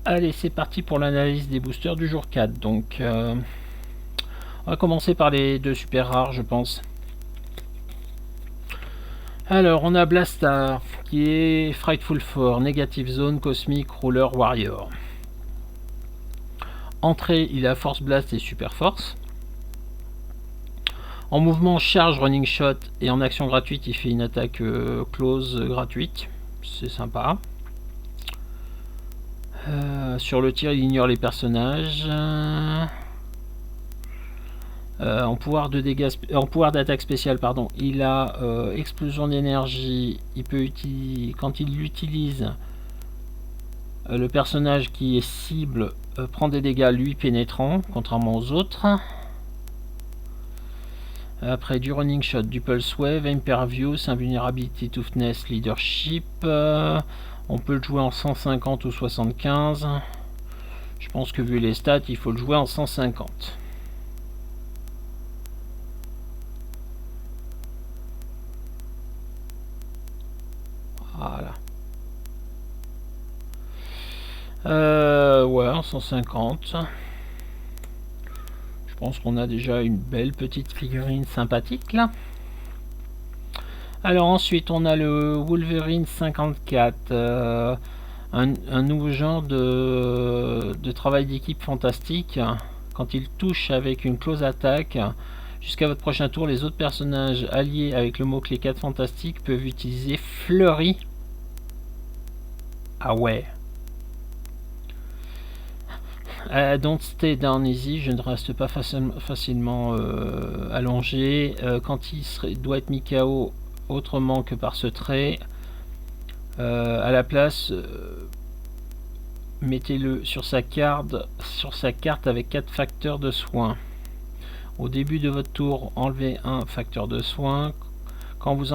Allez, c'est parti pour l'analyse des boosters du jour 4. Donc, on va commencer par les deux super rares, je pense. Alors, on a Blastar, qui est Frightful Four, Negative Zone, Cosmic, Ruler, Warrior. Entrée, il a Force Blast et Super Force. En mouvement, charge, running shot, et en action gratuite, il fait une attaque close gratuite. C'est sympa. Sur le tir, il ignore les personnages. En pouvoir de dégâts, en pouvoir d'attaque spéciale, pardon, il a explosion d'énergie. Il peut utiliser, quand il l'utilise, le personnage qui est cible prend des dégâts lui pénétrants, contrairement aux autres. Après du running shot, du pulse wave, impervious, invulnérabilité, toughness, leadership. On peut le jouer en 150 ou 75. Je pense que vu les stats, il faut le jouer en 150. Voilà. Ouais, en 150. Je pense qu'on a déjà une belle petite figurine sympathique là. Alors ensuite, on a le Wolverine 54. Un nouveau genre de travail d'équipe fantastique. Quand il touche avec une close attaque, jusqu'à votre prochain tour, les autres personnages alliés avec le mot-clé 4 fantastique peuvent utiliser Fleury. Ah ouais. Don't stay down easy, je ne reste pas facilement allongé. Quand il doit être mis KO autrement que par ce trait, à la place, mettez-le sur sa carte avec 4 facteurs de soins. Au début de votre tour, enlevez un facteur de soins. Quand vous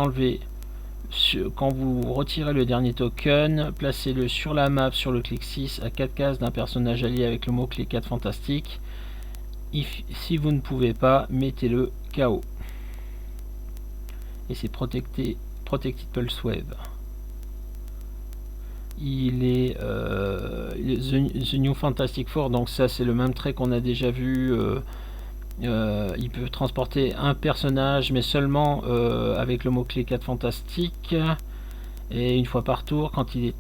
retirez le dernier token, placez-le sur la map sur le clic 6 à 4 cases d'un personnage allié avec le mot-clé 4 fantastique. Si vous ne pouvez pas, mettez-le KO. Et c'est Protected Pulse Wave. Il est The New Fantastic Four, donc ça c'est le même trait qu'on a déjà vu. Il peut transporter un personnage, mais seulement avec le mot-clé 4 fantastique. Et une fois par tour, quand il est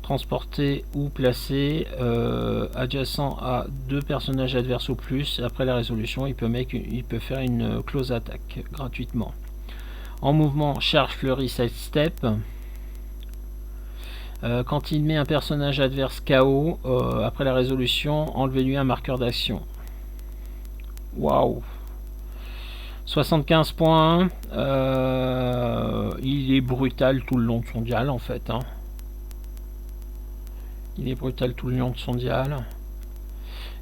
transporté ou placé adjacent à 2 personnages adverses ou plus, après la résolution, il peut faire une close attaque gratuitement. En mouvement, charge, fleury, sidestep. Quand il met un personnage adverse KO, après la résolution, enlevez-lui un marqueur d'action. Waouh, 75 points. Il est brutal tout le long de son dial en fait. Hein. Il est brutal tout le long de son dial.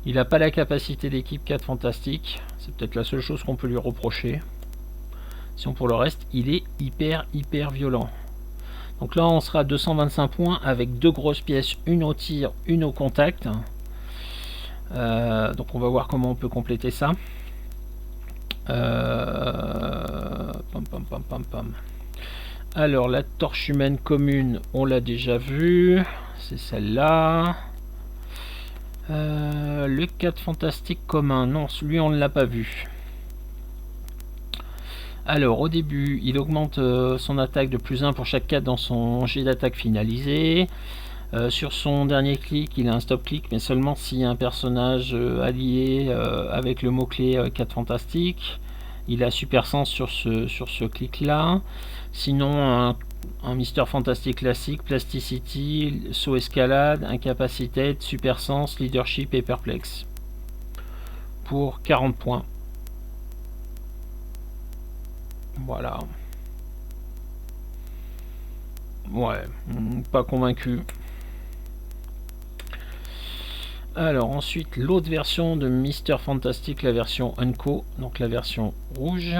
Il n'a pas la capacité d'équipe 4 fantastique. C'est peut-être la seule chose qu'on peut lui reprocher. Sinon pour le reste, il est hyper violent. Donc là on sera à 225 points avec 2 grosses pièces, une au tir, une au contact. Donc on va voir comment on peut compléter ça. Alors la torche humaine commune, on l'a déjà vu, c'est celle-là. Le 4 fantastique commun, non, lui on ne l'a pas vu. Alors au début, il augmente son attaque de +1 pour chaque 4 dans son jet d'attaque finalisé. Sur son dernier clic, il a un stop clic, mais seulement s'il y a un personnage allié avec le mot-clé 4 fantastique. Il a super sens sur ce clic là. Sinon, un Mister Fantastic classique, Plasticity, saut escalade, Incapacitate, super sens, leadership et perplexe. Pour 40 points. Voilà. Ouais, pas convaincu. Alors ensuite l'autre version de Mister Fantastic, la version Unco, donc la version rouge.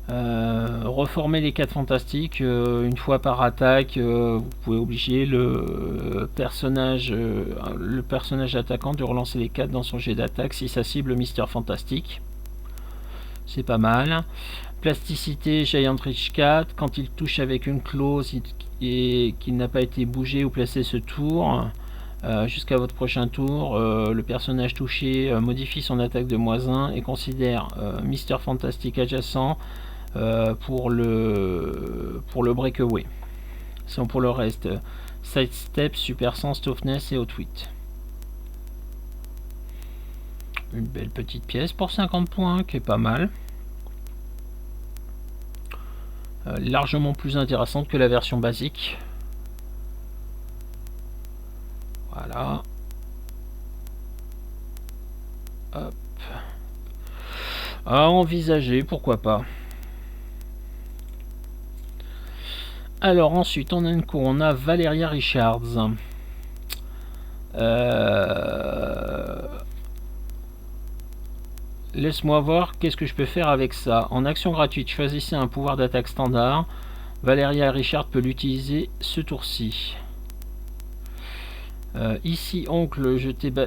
Reformer les 4 fantastiques une fois par attaque. Vous pouvez obliger le personnage attaquant de relancer les 4 dans son jet d'attaque si sa cible Mister Fantastic. c'est pas mal. Plasticité, Giant Reach 4, quand il touche avec une clause et qu'il n'a pas été bougé ou placé ce tour, jusqu'à votre prochain tour, le personnage touché modifie son attaque de -1 et considère Mister Fantastic adjacent pour le breakaway. Sinon pour le reste, Sidestep, Super Sens, Toughness et Outwit. Une belle petite pièce pour 50 points qui est pas mal. Largement plus intéressante que la version basique. Voilà. Hop. À envisager, pourquoi pas. Alors ensuite on a une cour, on a Valeria Richards. Laisse-moi voir qu'est-ce que je peux faire avec ça. En action gratuite, choisissez un pouvoir d'attaque standard. Valeria Richard peut l'utiliser ce tour-ci. Ici, oncle,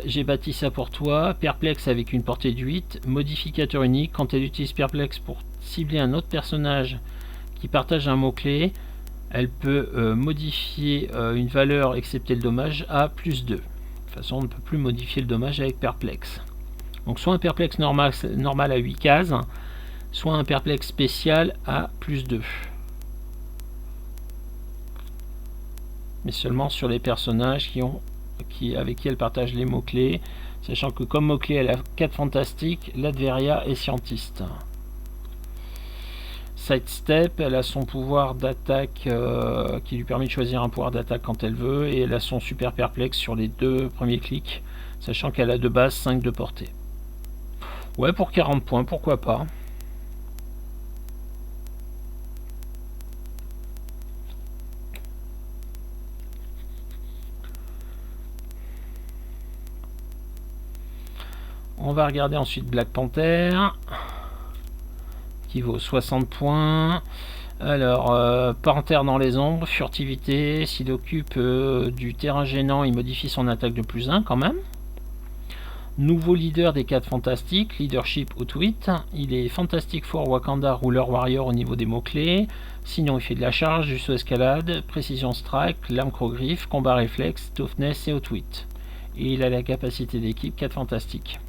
j'ai bâti ça pour toi. Perplexe avec une portée de 8. Modificateur unique. Quand elle utilise Perplexe pour cibler un autre personnage qui partage un mot-clé, elle peut modifier une valeur excepté le dommage à +2. De toute façon, on ne peut plus modifier le dommage avec Perplexe. Donc soit un perplexe normal à 8 cases, soit un perplexe spécial à +2. Mais seulement sur les personnages avec qui elle partage les mots-clés, sachant que comme mot-clé elle a 4 fantastiques, l'Adveria est scientiste. Sidestep, elle a son pouvoir d'attaque qui lui permet de choisir un pouvoir d'attaque quand elle veut, et elle a son super perplexe sur les 2 premiers clics, sachant qu'elle a de base 5 de portée. Ouais, pour 40 points, pourquoi pas. On va regarder ensuite Black Panther, qui vaut 60 points. Alors, Panther dans les ombres, furtivité, s'il occupe du terrain gênant, il modifie son attaque de +1 quand même. Nouveau leader des 4 fantastiques, leadership Outwit. Il est Fantastic Four Wakanda Ruler Warrior au niveau des mots-clés. Sinon, il fait de la charge, du saut escalade, précision strike, lame crogriffe, combat réflexe, toughness et Outwit. Et il a la capacité d'équipe 4 fantastiques.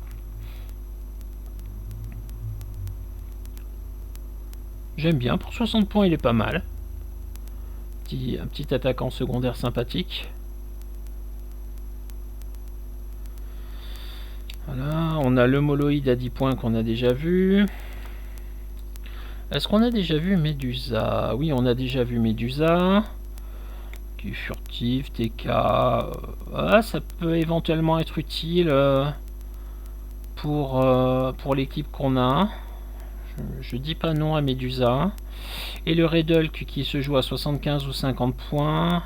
J'aime bien, pour 60 points, il est pas mal. Un petit attaquant secondaire sympathique. Voilà, on a le Moloïd à 10 points qu'on a déjà vu. Est-ce qu'on a déjà vu Medusa? Oui, on a déjà vu Medusa. Qui est furtive, TK. Ça peut éventuellement être utile pour l'équipe qu'on a. Je dis pas non à Medusa. Et le Red Hulk qui se joue à 75 ou 50 points.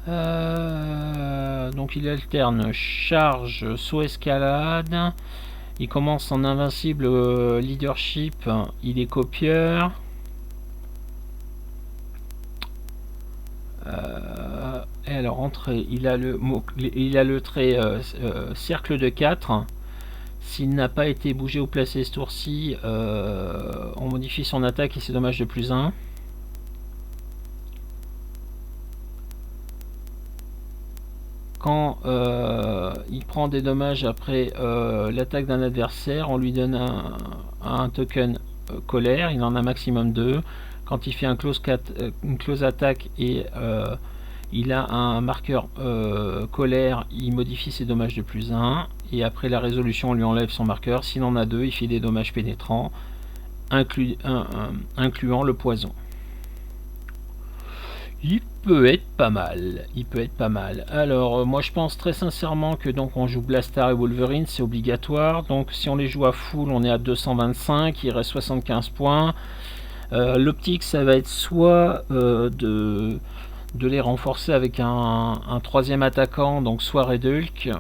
Donc il alterne charge, saut escalade. Il commence en invincible leadership. Il est copieur. Et alors entrée, il a le trait cercle de 4. S'il n'a pas été bougé ou placé ce tour-ci, on modifie son attaque et ses dommages de +1. Quand il prend des dommages après l'attaque d'un adversaire, on lui donne un token colère, il en a maximum 2. Quand il fait une close attaque et il a un marqueur colère, il modifie ses dommages de +1. Et après la résolution, on lui enlève son marqueur. S'il en a 2, il fait des dommages pénétrants, incluant le poison. Il peut être pas mal. Alors moi je pense très sincèrement que donc on joue Blastar et Wolverine, c'est obligatoire. Donc si on les joue à full, on est à 225, il reste 75 points. L'optique, ça va être soit de les renforcer avec un troisième attaquant, donc soit Red Hulk,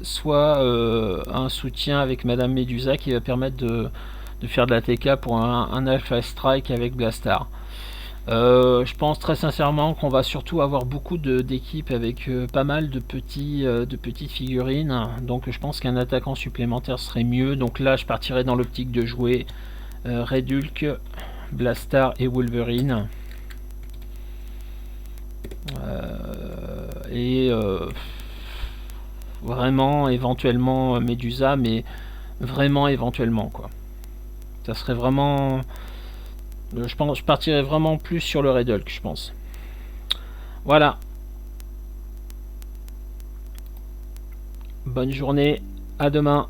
soit un soutien avec Madame Medusa qui va permettre de faire de la TK pour un Alpha Strike avec Blastar. Je pense très sincèrement qu'on va surtout avoir beaucoup d'équipes avec pas mal de petites figurines. Donc je pense qu'un attaquant supplémentaire serait mieux. Donc là, je partirais dans l'optique de jouer Red Hulk, Blastar et Wolverine. Et vraiment, éventuellement Medusa, mais vraiment éventuellement, quoi. Ça serait vraiment... je partirais vraiment plus sur le Red Hulk, je pense. Voilà. Bonne journée. À demain.